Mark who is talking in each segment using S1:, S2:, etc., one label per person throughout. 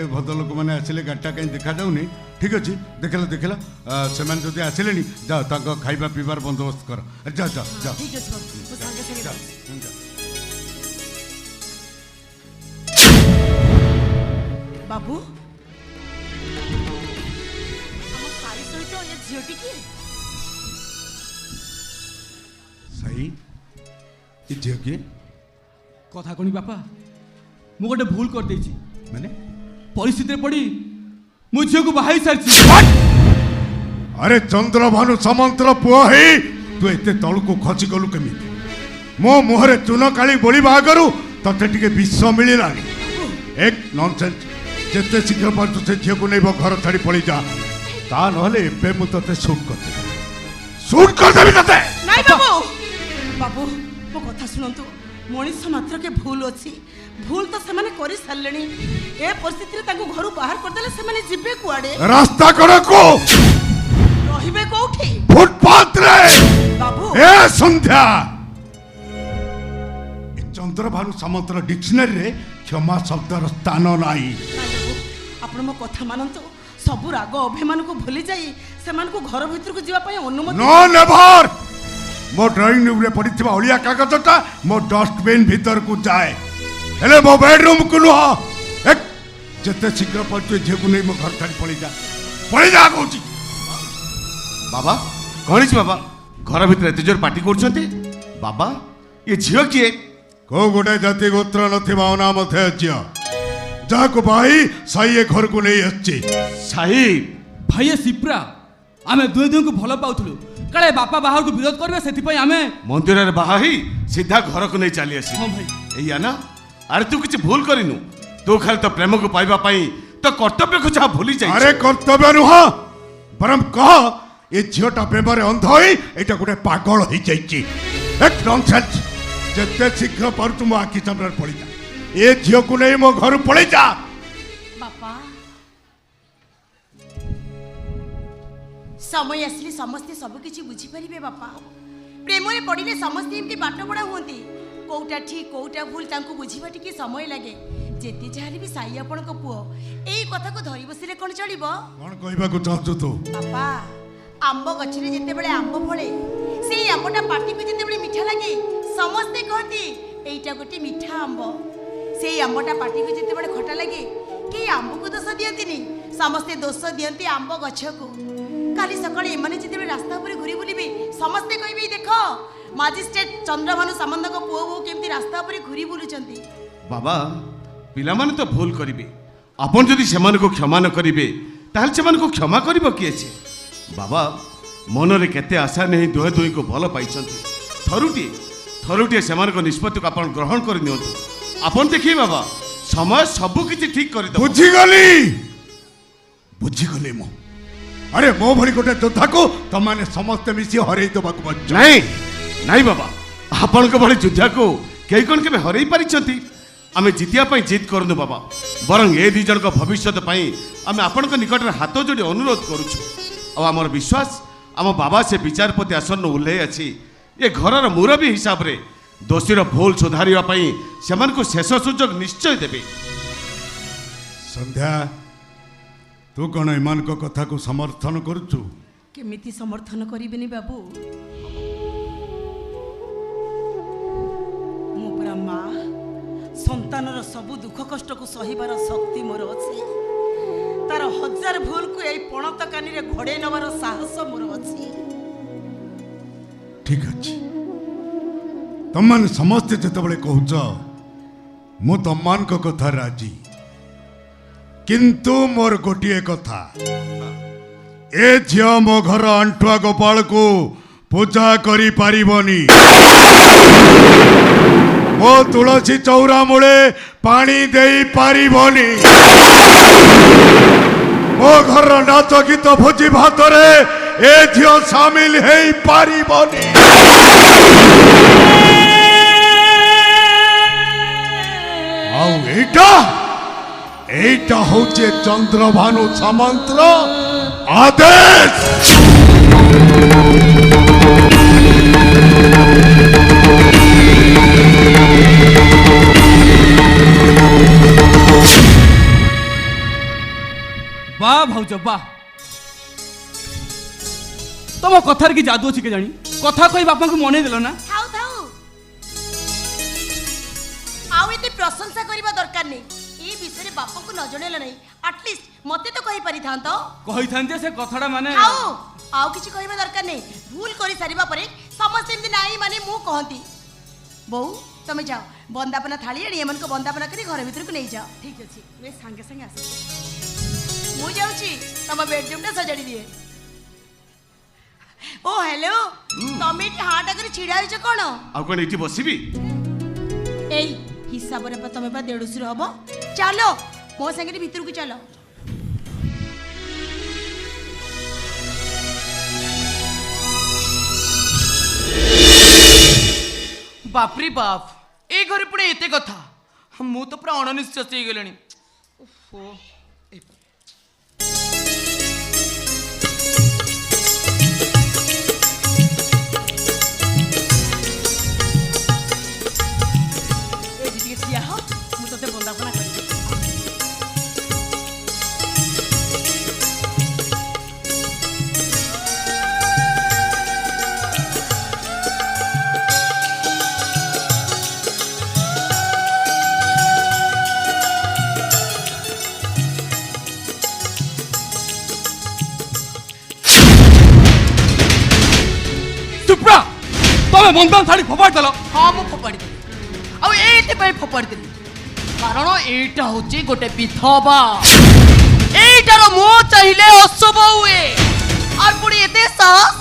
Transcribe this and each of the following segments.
S1: भद्रलोक मैंने आसिले गाड़ीटा कहीं देखा जाऊनी ठीक अच्छे देखला देखला से जदि आसिले जाओ खाइबा पीबार बंदोबस्त कर जा जा जा
S2: ठीक अछि बाबू मो संगे संगे
S1: जा,
S2: जाउछि।
S1: जा।
S2: बाबू हम सारी सहित ये झियोटी की
S1: सही ये झील किए
S3: कथा कणी बापा मु गोटे भूल कर देछि
S1: मैंने
S3: परिस्थिति पड़ी मु झियो को बाहाई सारछि।
S1: अरे चंद्रभानु समंत्र पुआ ही तू एते तलू खसी गलु केमी मो मुहरे चून काली बोली बागरू तते टिके विश्व मिलानी एक नॉनसेंस जिते शीघ्र पार्छ से झील को नहीं घर छाड़ी पड़ी जा ता नहले एबे मु तते शूट कर देबी तते
S2: नहीं बाबू बाबू मो कथा सुनंतु मनीष मात्र के भूल अछि भूल तो से कर सारे ए परिस्थिति तांको घर बाहर कर देले से माने जिबे कुआडे
S1: रास्ता कड़ को
S2: रहिबे कोठी
S1: फुटपाथ रे
S2: बाबू
S1: ए संध्या चंद्रभानु सामंतर डिक्शनरी रे क्षमा शब्दर स्थान नाही
S2: आपण मो कथा मानंतु सब राग अभिमान को भूली जाई सेमान को घर भीतर को जीवा पई अनुमति
S1: नो नेवर मो ड्राइंग रूम रे पड़िथिबा ओलिया कागजटा मो डस्टबिन भीतर को जाए हेले मो बेडरूम को नुह एक जते शीघ्र पड़ते झेकु नहीं मो घर छाड़ी पड़ी जा कहूची
S4: बाबा कौन बाबा घर भीतर एत जोर पार्टी कर बाबा ये झील किए
S1: को गोटे जाति गोत्र नथिबा अनाम थे झियो जाको भाई साइए घर को नहीं आछि
S4: साहिब
S3: भाई सिप्रा आमे दुए दुए को भल पाउथलु काले बापा बाहर को विरोध करबे सेति पई आमे
S4: मंदिर रे बाहा सीधा घर को नहीं चली आसी
S3: हां भाई
S4: एया ना अरे तू किछ भूल करिनु तू खाली तो प्रेम को पाइबा पाई तो कर्तव्य को जहाँ भूली जाई
S1: अरे कर्तव्य नुह बरम कह ये झीलटा प्रेम रे अंध होई एटा गोटे पागल हो जाइछि एक नॉनसेंस जते शीघ्र पर तुम आखि सामने पड़ी जा ए झील को नहीं मो घर पड़ी जा
S2: बापा समय आसले समस्ते सब किछि बुझी परिबे बापा प्रेम रे पड़िले समस्ते एमती बाट बड़ा हुंती कोउटा ठीक कोउटा भूल तांको बुझीबा टिके समय लागे जेते जाहले भी साई आपण को पुओ एई कथा को धरि बसिले कोन चलिबो
S1: कोन कहबा को चाहछु तू
S2: बापा आंब गछरे जेते बेले आंब फळे सेई आंबटा पाटी को जेते बेले मीठा लागे समस्ते कहती एईटा गोटे मीठा आंब सेई आंबटा पाटी को जेते बेले खटा लागे के आंब को दोष दियंतिनी समस्ते दोष दियंती आंब गछ को काली सकाळे एमाने जेते बेले रास्ता ऊपर घुरी बुलिबे समस्ते कहबे देखो मजिस्ट्रेट चंद्रभानु सामंत को पुओ बो केमती रास्ता ऊपर घुरी बुलुचंती
S4: बाबा पिला माने तो भूल करिवे आपण जदि सेमान को क्षमा न करिवे ताहल सेमान को क्षमा करिवो किए छे बाबा मन रे केते आशा नहीं दुहे दुई को भल पाइछंती थरुटी सेमान को निष्पत्ति को आपण ग्रहण कर नियंतु आपण देखिए बाबा समय सब किछि ठीक कर दो
S1: बुझीगली मो अरे मो भली गोटे योद्धा को तमाने समस्ते मिसी हरई दबा को बच्चा
S4: नहीं नहीं बाबा आपण को भली योद्धा को कई कोन के हरई पारिछंती आमे जितिया पई जित करनु बाबा बरं ए दी जन को भविष्यत पई आमे आपण को निकट रे हाथ जोड़ी अनुरोध करूछु आ हमर विश्वास आम बाबा से विचारपति आसन उल्ले अछि ये घरर मुरबी हिसाब रे दोषीर भूल सुधारिया पई सेमान को शेष सुजोग निश्चय देबे
S1: संध्या तू कौन ईमान को कथा को समर्थन करुचु
S2: केमिति समर्थन करिबेनी बाबू मो पुरा माँ संतानर सबु दुख कष्ट को सहिबार शक्ति मोर अछि तार हजार भूल को एई पणत कानी रे घोड़े नवार साहस मोर अछि
S1: ठीक अछि तमन समस्त जतबले कहउछ मु तमन को कथा राजी किंतु मोर गोटिए कथा ए झियो मो घर अंठुआ गोपाल को पूजा करी पारिबनी मो तुलसी चौरा मूले पानी देई पारिबनी मो घर नाच गीत भोजी भात रे ए झियो शामिल हेई पारिबनी आउ एटा होचे चंद्रभानु सामंतर आदेश
S3: वाह भाउज वाह तुम कथार कि जादू अच्छी के जानी कथा कही बापा को मने देल ना
S2: थाऊ थाऊ आउ एते प्रशंसा करबा दरकार नै ए विषय रे बापा को न जणेला नै एटलीस्ट मते तो कहि पारि थांत
S3: कहि थांते से कथाडा माने
S2: थाऊ आउ किछि कहबा दरकार नै भूल करि सारिबा परे समस्त एमति नाई माने मु कहंती बहु तमे जाओ बंदापना थाली एडी एमन को बंदापना करी घर भीतर को नै जाओ ठीक अछि वे संगे संगे आसे मु जाउची तम बेडरूम टा सजाडी दिए ओ हेलो तमे टी हाटा करी छिडा होइछ कोन
S4: आ कोन इति बसिबी
S2: ए हिसाब रे तमे बा देडुसुर हबो चलो मो संगे भीतर को चलो
S5: बापरी बाप ए घरे पुणे एते कथा मु तो पूरा अणनिश्चित हो गलनी
S2: बंदापना कर
S3: तमे बंदन थाली फोपाड़ देल
S5: हाँ मु फोपाड़ी आउ एते पे फोपाड़ी देली कारण एटा होची गोटे विधवा एटार मो चाहिले अशुभ हुए और पुणी एते साहस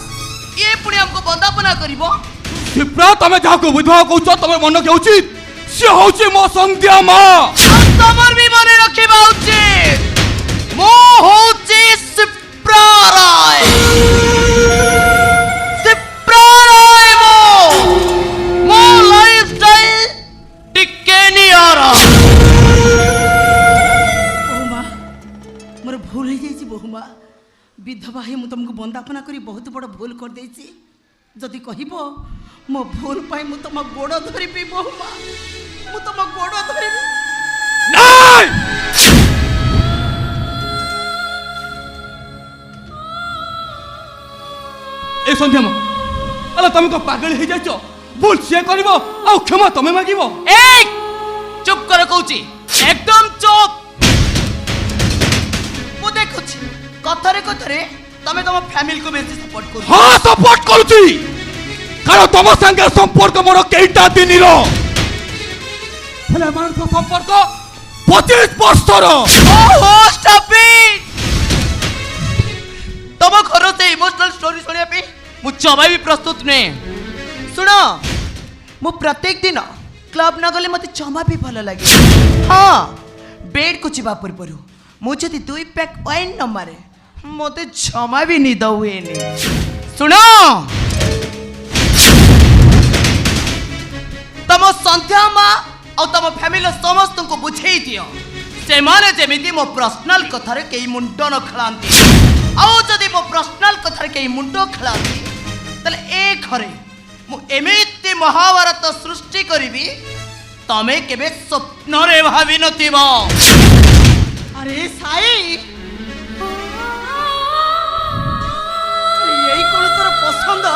S5: ये पुणी हमको बंदापना करिवो
S3: शिप्रा तमे जाको विधवा कहउछ तमे मन के उचित से होची मो संध्या मां
S5: तमर भी मने रखिबा उचित मो होची शिप्रा राय
S2: मोर भूल हो जाइए बहुमा विधवा ही मुझे तुमको बंदापना करी बहुत बड़ भूल कर देछि जदि कहबो मो भूल पाई मु तुम गोड़ धरिबी बहुमा मु तुम गोड़ धरिबी
S3: नहीं ए संध्या मां अला तमे को पागल हो जाइछो भूल से करबो आ क्षमा तमे मागिबो
S5: ए चुप कर कहूची एकदम चुप मु देखुची कथरे कथरे तमे तम फैमिली को बेसी सपोर्ट करू
S3: हां सपोर्ट करूची कारण तम संगे संपर्क मोर केइटा दिनिरो हेले मान को संपर्क 25 वर्षर
S5: ओहो स्टॉप इट तम घर से इमोशनल स्टोरी सुनिया पे मु जमा भी प्रस्तुत ने सुनो मु प्रत्येक दिन क्लब न गले मते जमा भी भल लगे हाँ बेड को जीवा पूर्व मुझे 2 पैक वाइन न मारे मते जमा भी निद हुए सुनो तम संध्या मां और तम फैमिली समस्त को बुझे दियो से माने जेमिति मो पर्सनल कथारे केई मुंडो न खलांती आउ जदि मो पर्सनल कथारे केई मुंडो खलांती तले ए घरे मु एमिति महाभारत सृष्टि करिबी तमे केबे स्वप्न रे भाबी नथिबो
S2: अरे साई यही कौन तोर पसंद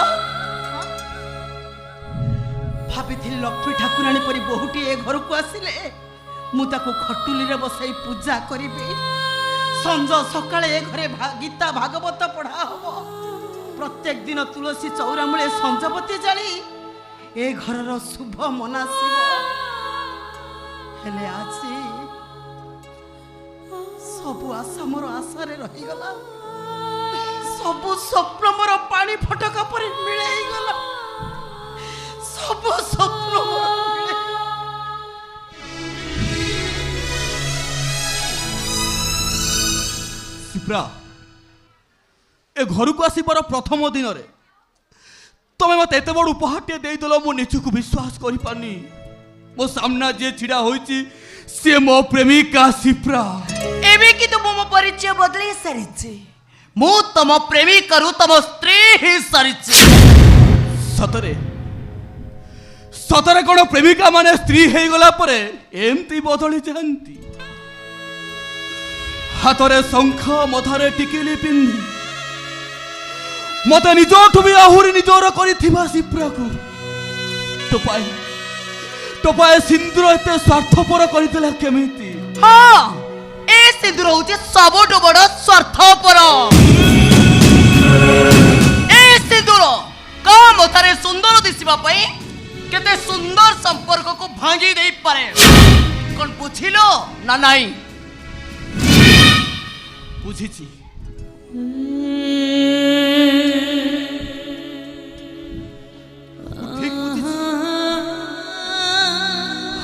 S2: भाभी लक्ष्मी ठाकुराणी परी बहुटी ए घर को आसिले मु ताको खटुली रे बसाई पूजा करिबी संज सकाळे ए घरे गीता भागवत पढ़ा हबो प्रत्येक दिन तुलसी चौरा मूले संजपति जाली ए घरर शुभ मनासिब हेले आजी सबु आशा मोर आशारे रहीगला सबु स्वप्न मोर पानी फटका पर मिलैगला सबु स्वप्न मोर
S3: शिप्रा ए घर को आसबार प्रथम दिन रे तमे मत एत बड़ उपहारटे देदेल मो निजक विश्वास कर पानी मो सामना जे छिड़ा होईची से मो प्रेमिका शिप्रा
S5: एबे कि तो मो परिचय बदले सारिछि मु तम प्रेमिका रु तम स्त्री ही सारिछि
S3: सतरे सतरे कोन प्रेमिका माने स्त्री हे गला परे एमती बदली जानती ହାତରେ ଶଙ୍ଖ ମଥାରେ ଟିକିଲି ପିନ୍ଧି ମତେ ନିଜଠୁ ବି ଆହୁରି ନିଜର କରିଥିବା ସିପ୍ରାକୁ ଟୋପାଏ ସିନ୍ଦୁର ଏତେ ସ୍ୱାର୍ଥପର କରିଥିଲା କେମିତି?
S5: ହଁ ଏ ସିନ୍ଦୁର ହଉଛି ସବୁଠୁ ବଡ ସ୍ୱାର୍ଥପର। ଏ ସିନ୍ଦୁର କାହା ମଥାରେ ସୁନ୍ଦର ଦିଶିବା ପାଇଁ କେତେ ସୁନ୍ଦର ସମ୍ପର୍କକୁ ଭାଙ୍ଗି ଦେଇପାରେ। କଣ ବୁଝିଲ ନା ନାଇଁ?
S3: ବୁଝିଛି। ଠିକ୍ ବୁଝିଛି।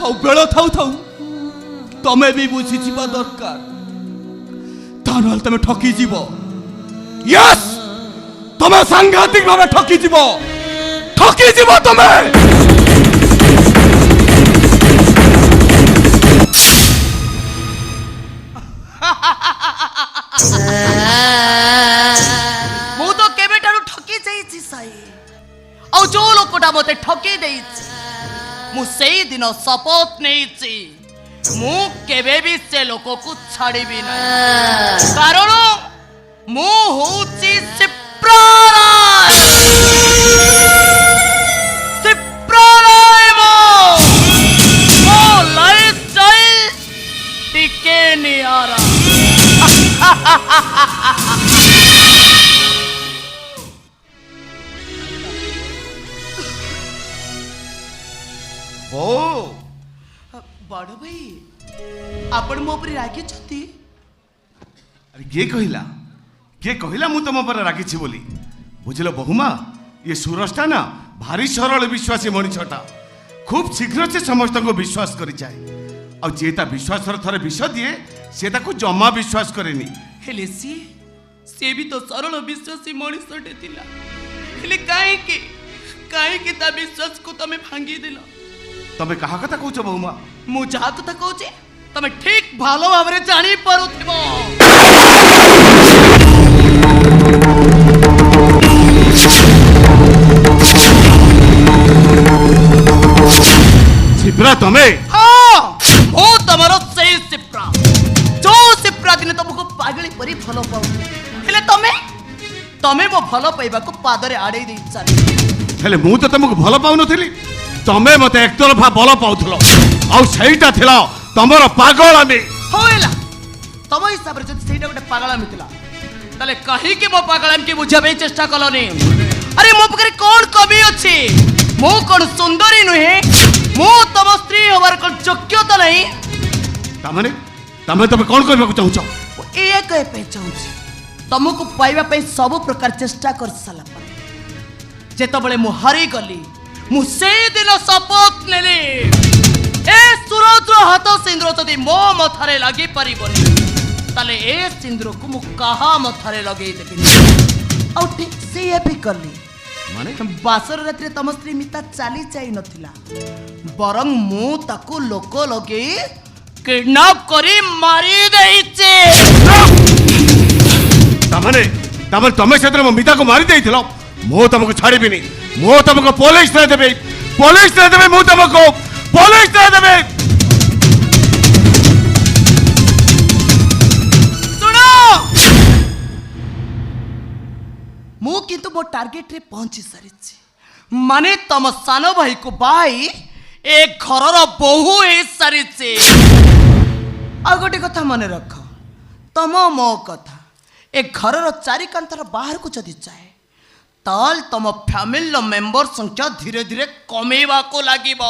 S3: ଆଉ ବେଳ ଥାଉ ଥାଉ ତମେ ବି ବୁଝିଯିବା ଦରକାର। ତା ନହେଲେ ତମେ ଠକିଯିବ। ୟସ୍, ତମେ ସାଂଘାତିକ ଭାବେ ଠକିଯିବ ତମେ।
S5: ମୁଁ ତ କେବେଠାରୁ ଠକି ଯାଇଛି ସାଇ। ଆଉ ଯୋଉ ଲୋକଟା ମତେ ଠକି ଦେଇଛି ମୁଁ ସେଇ ଦିନ ଶପଥ ନେଇଛି ମୁଁ କେବେ ବି ସେ ଲୋକକୁ ଛାଡ଼ିବି ନାହିଁ। କାରଣ ମୁଁ ହଉଛି ମୋ ଲାଇଫ ଷ୍ଟାଇଲ ଟିକେ ନିଆରା। ବଡ଼ ଭାଇ ଆପଣ ମୋ ଉପରେ ରାଗିଛନ୍ତି?
S4: ଆରେ କିଏ କହିଲା ମୁଁ ତମ ଉପରେ ରାଗିଛି ବୋଲି? ବୁଝିଲ ବହୁମା, ये ସୁରଜଟା ନା ଭାରି ସରଳ ବିଶ୍ୱାସୀ ମଣିଷଟା। ଖୁବ୍ ଶୀଘ୍ର ସେ ସମସ୍ତଙ୍କୁ ବିଶ୍ୱାସ କରିଯାଏ। ଆଉ ଯିଏ ତା ବିଶ୍ୱାସର ଥରେ ବିଷ ଦିଏ ସେ ତାକୁ ଜମା ବିଶ୍ୱାସ କରେନି।
S5: ହେଲେ ସିଏ ବି ତ ସରଳ ବିଶ୍ୱାସୀ ମଣିଷଟେ ଥିଲା। ହେଲେ କାହିଁକି ତା ବିଶ୍ୱାସକୁ ତମେ ଭାଙ୍ଗିଦେଲ?
S4: ତମେ କାହା କଥା କହୁଛ ବହୁମା?
S5: ମୁଁ ଯାହା କଥା କହୁଛି ତମେ ଠିକ ଭଲ ଭାବରେ ଜାଣିପାରୁଥିବ।
S4: ଶିପ୍ରା ତମେ?
S5: ହଁ, ମୁଁ ତମର ସେଇ ଶିପ୍ରା ଯୋଉ ଶିପ୍ରା ଦିନେ ତମକୁ ପାଗଳି ପରି ଭଲ ପାଉଥିଲା। ହେଲେ ତମେ ମୋ ଭଲ ପାଇବାକୁ ପାଦରେ ଆଡେଇ ଦେଇ ଚାଲି।
S4: ହେଲେ ମୁଁ ତ ତମକୁ ଭଲ ପାଉନଥିଲି, ତମେ ମତେ ଏକତରଫା ଭଲ ପାଉଥିଲ। ଆଉ ସେଇଟା ଥିଲା ତମର ପାଗଳାମି।
S5: ହଉ ହେଲା, ତମ ହିସାବରେ ଯଦି ସେଇଟା ଗୋଟେ ପାଗଳାମି ଥିଲା ତାହେଲେ କାହିଁକି ମୋ ପାଗଳାମି ବୁଝିବା ପାଇଁ ଚେଷ୍ଟା କଲନି? ଆରେ ମୋ ପାଖରେ କଣ କମି ଅଛି? ମୁଁ କଣ ସୁନ୍ଦରୀ ନୁହେଁ? ମୁଁ ତମ ସ୍ତ୍ରୀ ହବାର କଣ ଯୋଗ୍ୟତା ନାହିଁ?
S4: ତମେ କଣ କରିବାକୁ ଚାହୁଁଛ?
S5: ଏଇଆ କହିବା ପାଇଁ ଚାହୁଁଛି ତମକୁ ପାଇବା ପାଇଁ ସବୁ ପ୍ରକାର ଚେଷ୍ଟା କରି ସାରିଲା ପରେ ଯେତେବେଳେ ମୁଁ ହାରିଗଲି ମୁଁ ସେଇଦିନ ଶପଥ ନେଲି ଏ ସୁରଜର ହାତ ସିନ୍ଦୁର ଯଦି ମୋ ମଥାରେ ଲାଗି ପାରିବନି ତାହେଲେ ଏ ସିନ୍ଦୁରକୁ ମୁଁ କାହା ମଥାରେ ଲଗେଇ ଦେବିନି। ଆଉ ଠିକ ସେଇଆ ବି କଲି। ବାସର ରାତିରେ ତମ ସ୍ତ୍ରୀ ମିତା ଚାଲି ଯାଇ ନଥିଲା, ବରଂ ମୁଁ ତାକୁ ଲୋକ ଲଗେଇ କିଡନାପ କରି ମାରି ଦେଇଛି।
S4: ତମେ ସେଦିନ ମୋ ମିତାକୁ ମାରି ଦେଇଥିଲ। ମୁଁ ତମକୁ ଛାଡ଼ିବିନି। ମୁଁ ତମକୁ ପୋଲିସରେ ଦେବି। ମୁଁ ତମକୁ ପୋଲିସରେ ଦେବି।
S5: ଶୁଣ, ମୁଁ କିନ୍ତୁ ମୋ ଟାର୍ଗେଟରେ ପହଞ୍ଚି ସାରିଛି। ମାନେ ତମ ସାନ ଭାଇକୁ ବାଇ ଏ ଘରର ବୋହୂ ହେଇ ସାରିଛି। ଆଉ ଗୋଟେ କଥା ମନେ ରଖ, ତମ ମୋ କଥା ଏ ଘରର ଚାରିକାନ୍ଥର ବାହାରକୁ ଯଦି ଯାଏ ତାହେଲେ ତମ ଫ୍ୟାମିଲିର ମେମ୍ବର ସଂଖ୍ୟା ଧୀରେ ଧୀରେ କମେଇବାକୁ ଲାଗିବ।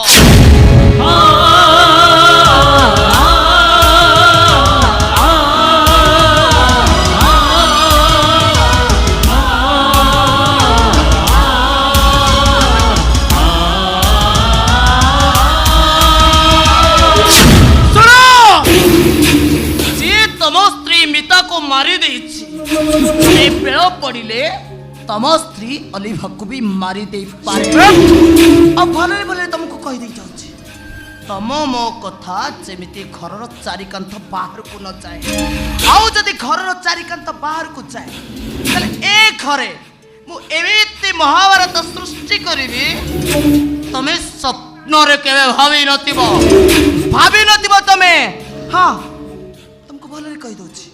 S5: मारी देइछि ए बेळ पड़िले तम स्त्री अलिभा को भी मारी दे पारे। अब भले भले तुमको कहि दे जाउछि तम मो कथा जेमिति घरर चारिकांथ बाहर को न जाए। आउ जदि घरर चारिकांथ बाहर को जाए तले ए घरे मु एमिति महाभारत सृष्टि करिबी तमे स्वप्न रे केबे भाबी नथिबो तमे। हां तुमको भले कहि दोछि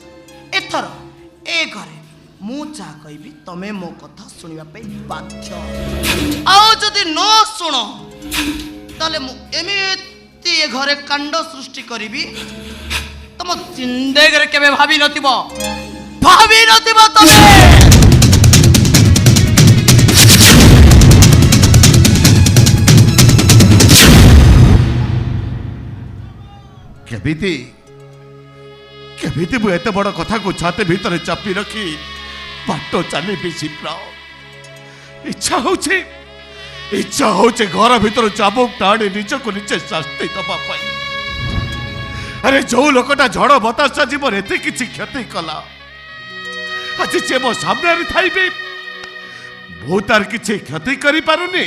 S5: थर ए घरे मु जा कहबी तमे मो कथा सुनिबा पे बाध्य आओ जदि न सुन ताले मु एमिति ए घरे कांड सृष्टि करिबी तम जिंदगी रे केबे भाबी नथिबो तमे
S4: केबिति केबिति मु एते बड़ कथा को छाते भीतर चापी रखी बाटो चली शिप्रा इच्छा होचे घर भीतर चाबुक टाणी निज को निचे शास्ति दबा पाई। अरे जो लोकटा झड़ बतास जीवन एत किसी क्षति कला आज से मो सामने थाइबे मु तार किसी क्षति करि पारुनी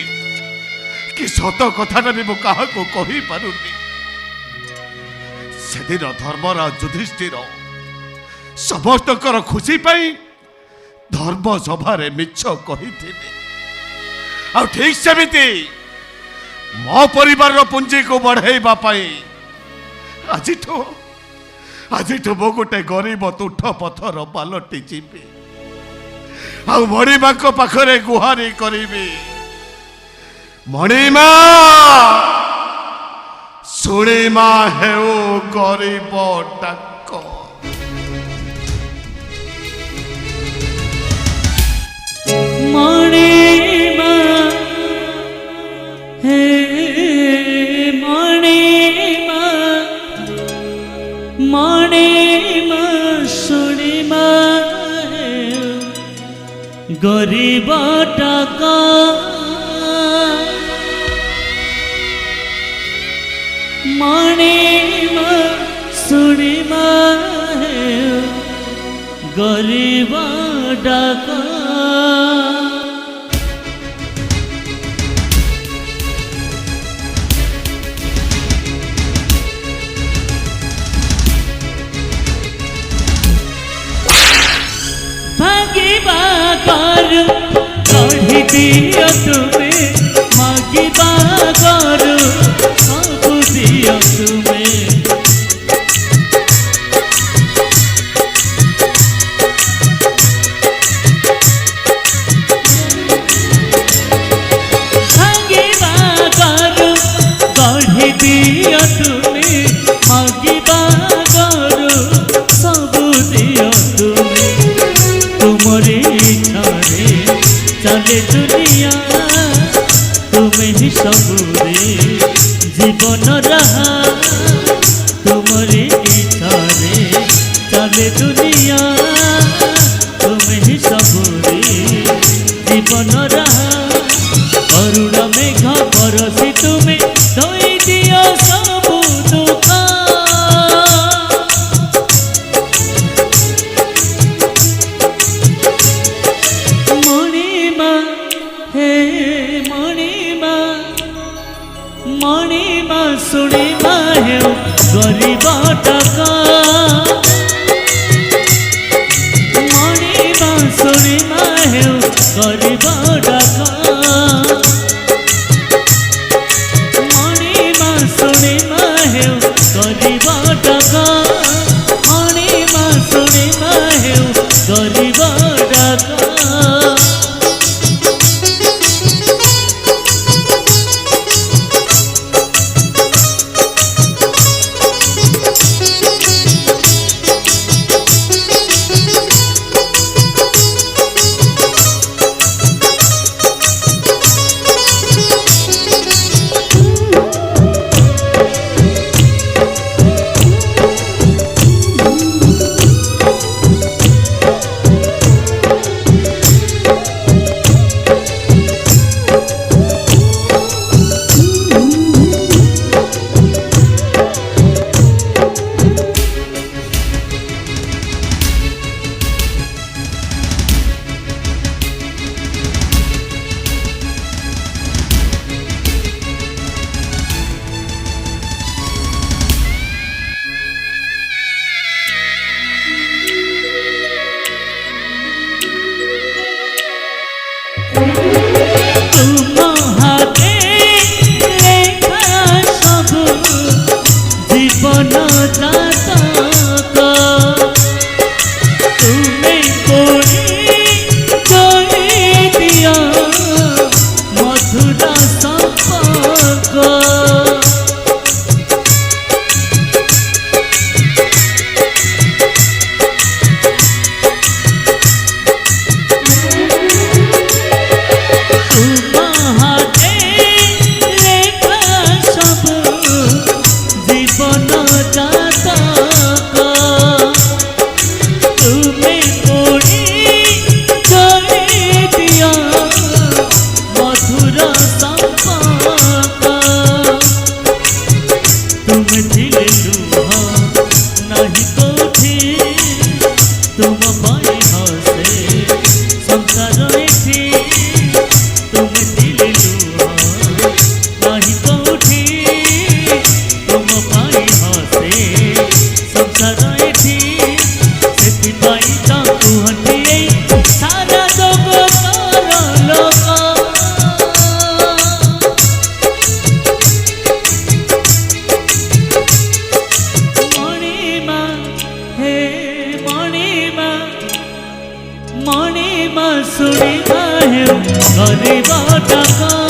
S4: कि सत कथाटा भी मु काहा को कहि पारुनी। सेदिन धर्मराज युधिष्ठिर समस्त खुशी पाई धर्म सभा मिछ कही आ ठीक सेमिति मो परिवार पुंजी को बढ़ाइबा पाई आज मो गोटे गरीब तुठ पथर पालटी जीवी आ मणिमा पाखरे गुहारी करी मणिमा शुणिमा हेउ गरीब डाक
S6: मणिमा हे मणिमा मणिमा शुणिमा हे गरीब डाक मणिमा शुणिमा हे गरीब डाक भागिबा करू गढ़ी दियो तुमे मागिबा करू सबु दियो तुमे भागिबा करू गढ़ी दियो तुमे मागिबा करू सबु दियो तुमे तुमरे इच्छारे चले दुनिया तुम्हें ही सबुरे जीवन रहा तुमरे इच्छारे चले दुनिया तुम्हें ही सबुरे जीवन रहा अरुण मेघ बरसी तुम्हें धोई दियो सबु दुख मणिमा शुणिमा हेउ गरीब डाक मणिमा शुणिमा हेउ गरीब डाक मणिमा शुणिमा हेउ गरीब डाक मणिमा शुणिमा हेउ गरीब डाक मणिमा मणिमा शुणिमा हेउ गरीब डाक